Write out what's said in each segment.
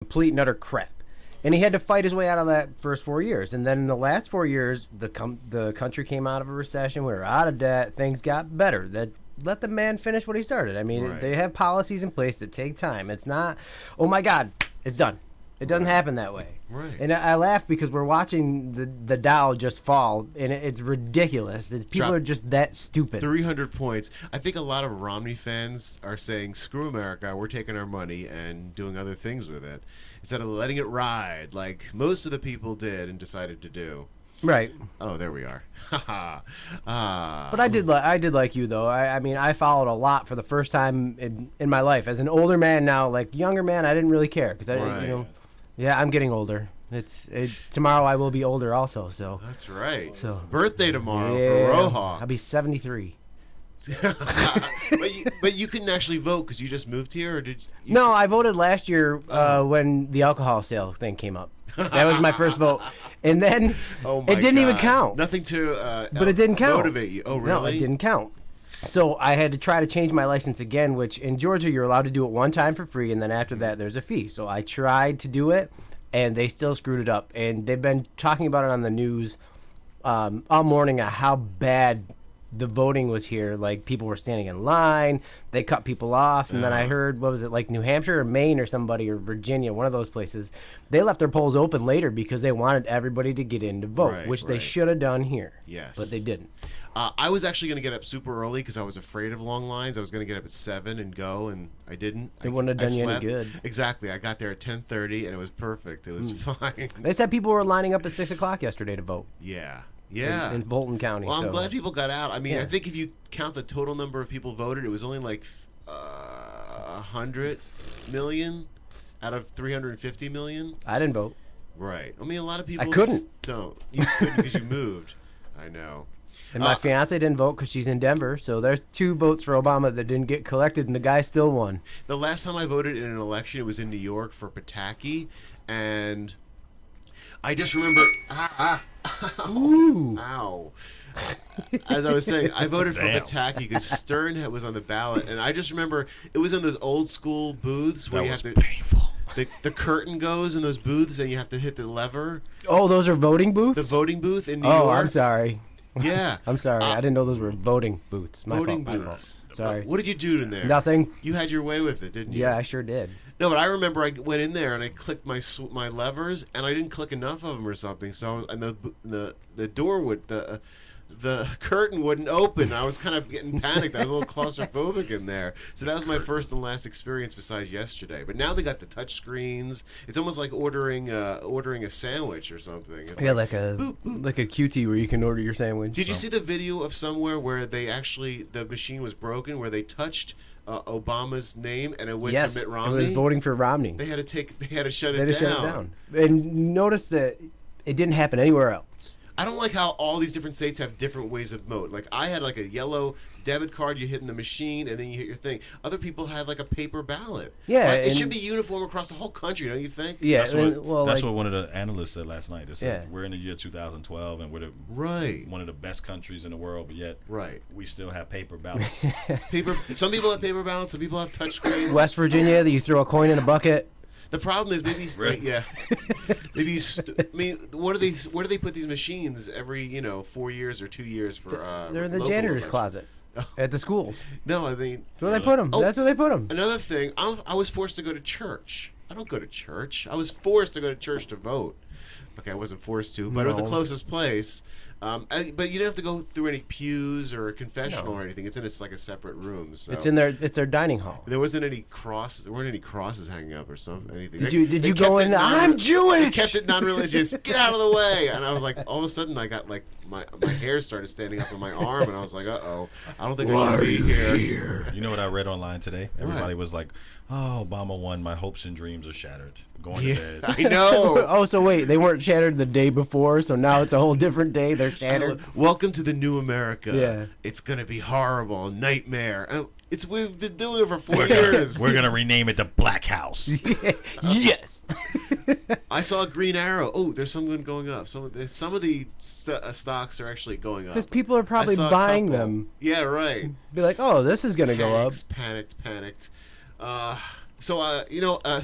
complete and utter crap. And he had to fight his way out of that first 4 years. And then in the last 4 years, the country came out of a recession. We were out of debt. Things got better. That let the man finish what he started. I mean, Right. they have policies in place that take time. It's not, oh my God, it's done. It doesn't happen that way. Right. And I laugh because we're watching the Dow just fall, and it's ridiculous. People are just that stupid. 300 points. I think a lot of Romney fans are saying, screw America, we're taking our money and doing other things with it, instead of letting it ride like most of the people did and decided to do. Right. Oh, there we are. But I did like you, though. I mean, I followed a lot for the first time in my life. As an older man now, like younger man, I didn't really care because Right. Yeah, I'm getting older. Tomorrow I will be older also. So That's right. So Birthday tomorrow yeah, for Rohawk. I'll be 73. but you couldn't actually vote because you just moved here, or did you? No, I voted last year when the alcohol sale thing came up. That was my first vote, and then Oh my it didn't even God. count. Nothing to But it didn't count. motivate you. Oh, really? No, it didn't count. So I had to try to change my license again, which in Georgia you're allowed to do it one time for free, and then after that there's a fee. So I tried to do it, and they still screwed it up. And they've been talking about it on the news all morning on how bad the voting was here. Like people were standing in line, they cut people off, and then I heard, what was it, like New Hampshire or Maine or somebody or Virginia, one of those places, they left their polls open later because they wanted everybody to get in to vote, Right, which they right. should have done here. Yes. But they didn't. I was actually going to get up super early because I was afraid of long lines. I was going to get up at 7 and go, and I didn't. It wouldn't have I done you any slept. good. Exactly. I got there at 10:30, and it was perfect. It was fine. They said people were lining up at 6 o'clock yesterday to vote Yeah. Yeah. in Fulton County. Well, I'm so. glad people got out. I mean, Yeah. I think if you count the total number of people voted, it was only like 100 million out of 350 million. I didn't vote. Right. I mean, a lot of people couldn't. just don't. You couldn't because you moved. I know. And my fiance didn't vote because she's in Denver. So there's 2 votes for Obama that didn't get collected, and the guy still won. The last time I voted in an election, it was in New York for Pataki, and I just remember. Ooh. Ow. As I was saying, I voted for Pataki because Stern was on the ballot, and I just remember it was in those old school booths where That you was have to. painful. The curtain goes in those booths, and you have to hit the lever. Oh, those are voting booths? The voting booth in New Oh, York. I'm sorry. Yeah. I'm sorry. I didn't know those were voting booths. My Voting fault, my booths. fault. Sorry. What did you do in there? Nothing. You had your way with it, didn't you? Yeah, I sure did. No, but I remember I went in there and I clicked my levers, and I didn't click enough of them or something. So and the door would the curtain wouldn't open. I was kind of getting panicked. I was a little claustrophobic in there. So that was my first and last experience besides yesterday. But now they got the touch screens. It's almost like ordering a sandwich or something. It's Yeah, like, like a boop, boop. like a QT where you can order your sandwich. Did you see the video of somewhere where they actually the machine was broken where they touched Obama's name and it went Yes, to Mitt it Romney? was voting for Romney. They had to shut They it just down. shut it down. And notice that it didn't happen anywhere else. I don't like how all these different states have different ways of vote. Like I had like a yellow debit card you hit in the machine and then you hit your thing. Other people had like a paper ballot. Yeah, Like, it and- should be uniform across the whole country, don't you think? Yeah, That's what, well, that's like, what one of the analysts said last night. They said Yeah. we're in the year 2012 and we're Right. one of the best countries in the world, but yet Right. we still have paper ballots. Paper. Some people have paper ballots. Some people have touch screens. West Virginia, that you throw a coin in a bucket. The problem is maybe like, yeah, maybe I mean, where do they put these machines every 4 years or 2 years for? They're in the local janitor's elections? closet at the schools. No, I mean That's where they put them. Oh. That's where they put them. another thing. I was forced to go to church. I don't go to church. I was forced to go to church to vote. Okay, I wasn't forced to, but it was the No. closest place. But you don't have to go through any pews or a confessional No. or anything. It's in like a separate room. So. It's in their dining hall. There wasn't any cross. There weren't any crosses hanging up or something. Anything. Did you They go kept it in? non- I'm Jewish. They kept it non-religious. Get out of the way! And I was like, all of a sudden, I got like my hair started standing up on my arm, and I was like, uh-oh, I don't think I should be here. You know what I read online today? Everybody was like, "Oh, Obama won. My hopes and dreams are shattered. Going to Yeah, bed." I know. Oh, so wait, they weren't shattered the day before, so now it's a whole different day. They're shattered. Welcome to the new America. Yeah. It's gonna be horrible, nightmare. We've been doing it for 4 years. We're gonna rename it the Black House. Yes. I saw a green arrow. Oh, there's something going up. Some of the stocks are actually going up. Because people are probably I saw a buying couple. them. Yeah, right. Be like, oh, this is gonna go up. Panicked. So,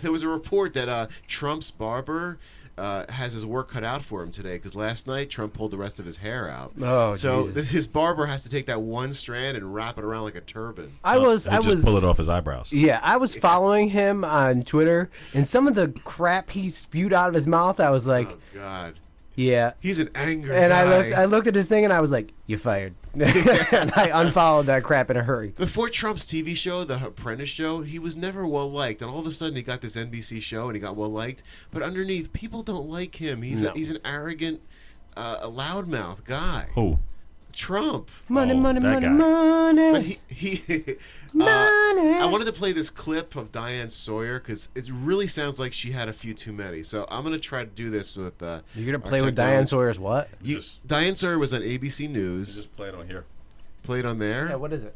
there was a report that Trump's barber has his work cut out for him today because last night Trump pulled the rest of his hair out. Oh, so Jesus. his barber has to take that one strand and wrap it around like a turban. I was pull it off his eyebrows. Yeah, I was following him on Twitter, and some of the crap he spewed out of his mouth, I was like, Oh God, yeah. he's an angry And guy. I looked at his thing, and I was like, you're fired. And I unfollowed that crap in a hurry. Before Trump's TV show, The Apprentice show, he was never well liked, and all of a sudden he got this NBC show and he got well liked. But underneath, people don't like him. He's an arrogant, a loudmouth guy. Who? Trump. Money, Oh, money, that money, guy. money. But he Money. I wanted to play this clip of Diane Sawyer because it really sounds like she had a few too many. So I'm gonna try to do this with. You're going to our play with Diane technology. Sawyer's what? Diane Sawyer was on ABC News. Just play it on here. Played on there. Yeah, what is it?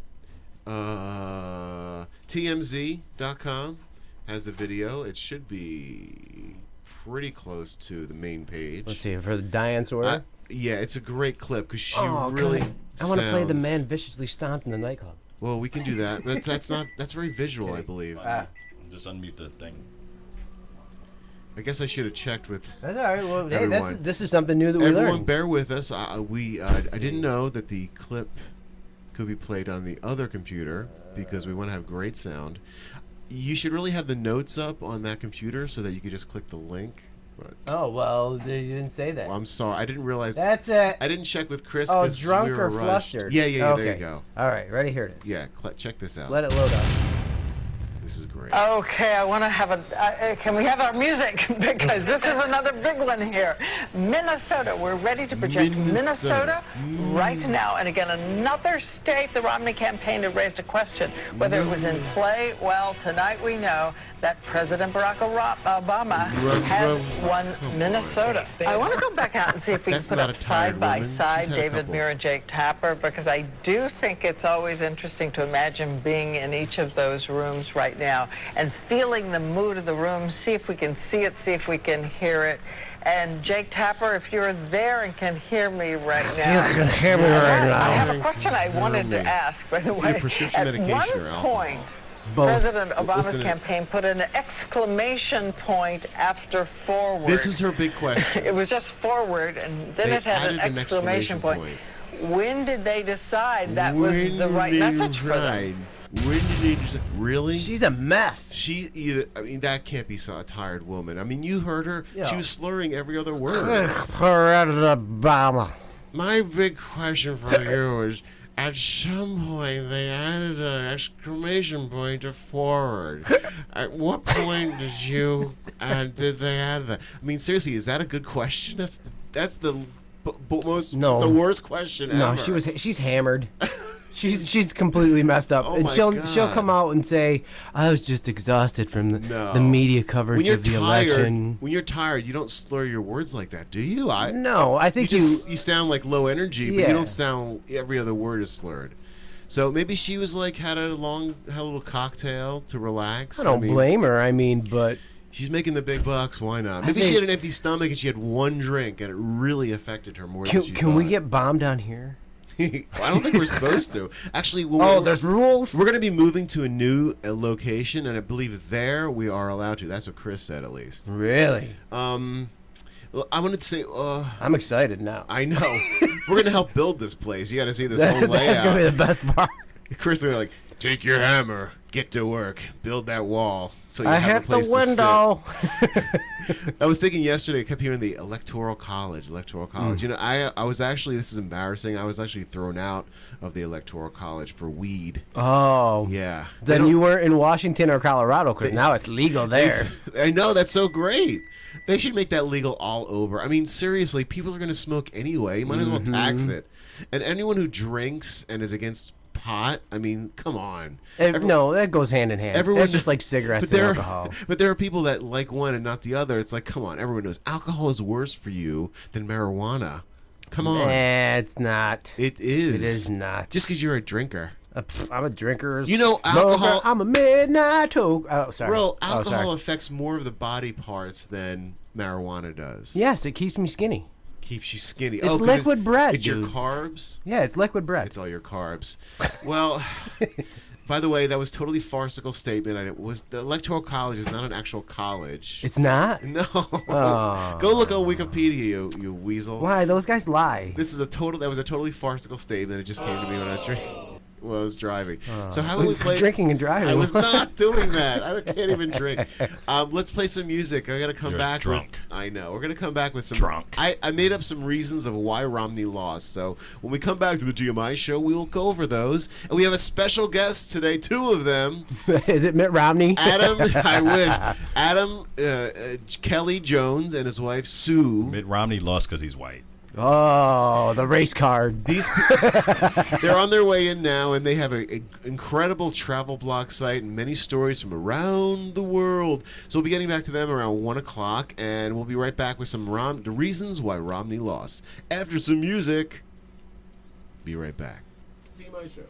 TMZ.com has the video. It should be pretty close to the main page. Let's see, for the Diane Sawyer? Yeah, it's a great clip because she Oh, really. I want to play the sounds- man viciously stomped in the nightclub. Well, we can do that. But that's not. That's very visual, I believe. Just unmute the thing. I guess I should have checked with. That's all right. Well, hey, Everyone. this is something new that we Everyone, learned. bear with us. I didn't know that the clip could be played on the other computer because we want to have great sound. You should really have the notes up on that computer so that you could just click the link. But Oh, well, you didn't say that. well, I'm sorry, I didn't realize. That's it. I didn't check with Chris. Oh, 'cause drunk we were or rushed. flustered? Yeah. Okay. There you go. All right, ready? Here it is. Yeah, check this out. Let it load up. This is great. Okay, I want to have can we have our music? Because this is another big one here. Minnesota, we're ready to project Minnesota. Minnesota right now. And again, another state the Romney campaign had raised a question whether it was in play. Well, tonight we know that President Barack Obama has won Minnesota. I want to go back out and see if we can That's put not up a tired side by woman. She's side had a David couple. Muir and Jake Tapper, because I do think it's always interesting to imagine being in each of those rooms right now and feeling the mood of the room, see if we can see it, see if we can hear it. And Jake Tapper, if you're there and can hear me right now. You can hear me right now. I have a question I wanted to ask, by the Is it a way. prescription At medication or one alcohol? point, Both. President Obama's Listen to- campaign put an exclamation point after forward. This is her big question. It was just forward, and then They it had added an exclamation point. When did they decide that was the right message for them? When did they decide? Really? She's a mess. She either. I mean, that can't be a tired woman. I mean, you heard her. Yeah. She was slurring every other word. President Obama. My big question for you is: at some point, they added an exclamation point to forward. At what point did they add that? I mean, seriously, is that a good question? That's the most. No. It's the worst question No, ever. she's hammered. She's completely messed up, Oh and my she'll God. come out and say, "I was just exhausted from the No. media coverage When you're of the tired, election." when you're tired, you don't slur your words like that, do you? No, I You think you sound like low energy, but Yeah. you don't sound every other word is slurred. So maybe she was like had a little cocktail to relax. I don't mean, blame her. I mean, but She's making the big bucks. Why not? Maybe she had an empty stomach and she had one drink and it really affected her more than she can we thought. get bombed down here? I don't think we're supposed to. Actually, There's rules. We're going to be moving to a new location, and I believe there we are allowed to. That's what Chris said, at least. Really? Well, I wanted to say, I'm excited now. I know. We're going to help build this place. You got to see this whole layout. That's gonna be the best part. Chris is like, take your hammer, get to work, build that wall. So you I have hit a place the window. To sit. I was thinking yesterday, I kept hearing the Electoral College. You know, I was actually, this is embarrassing, I was actually thrown out of the Electoral College for weed. Oh. Yeah. They Then don't- you weren't in Washington or Colorado, because now it's legal there. I know, that's so great. They should make that legal all over. I mean, seriously, people are going to smoke anyway. You might as well tax it. And anyone who drinks and is against pot, I mean, come on. No, that goes hand in hand. It's just like cigarettes and alcohol. But there are people that like one and not the other. It's like, come on, everyone knows alcohol is worse for you than marijuana. Come on. It's not. It is. It is not. Just because you're a drinker. I'm a drinker. You know, alcohol- I'm a midnight toke. Oh, sorry. Bro, Oh, alcohol sorry. affects more of the body parts than marijuana does. Yes, it keeps me skinny. Keeps you skinny. It's 'cause liquid bread, It's your dude. carbs. Yeah, it's liquid bread. It's all your carbs. Well, By the way, that was totally farcical statement. And it was the Electoral College is not an actual college. It's not? No. Oh. Go look on Wikipedia, you weasel. Why? Those guys lie. That was a totally farcical statement. It just came to me when I was driving. So how about we play drinking and driving? I was not doing that. I can't even drink. Let's play some music. I gotta come You're back. drunk. I know. We're gonna come back with some. Drunk. I made up some reasons of why Romney lost. So when we come back to the TMI show, we will go over those. And we have a special guest today. 2 of them. Is it Mitt Romney? Adam, I win. Adam Kelly Jones and his wife Sue. Mitt Romney lost because he's white. Oh, the race card. They're on their way in now, and they have an incredible travel blog site and many stories from around the world. So we'll be getting back to them around 1 o'clock, and we'll be right back with some the reasons why Romney lost. After some music, be right back. See my show.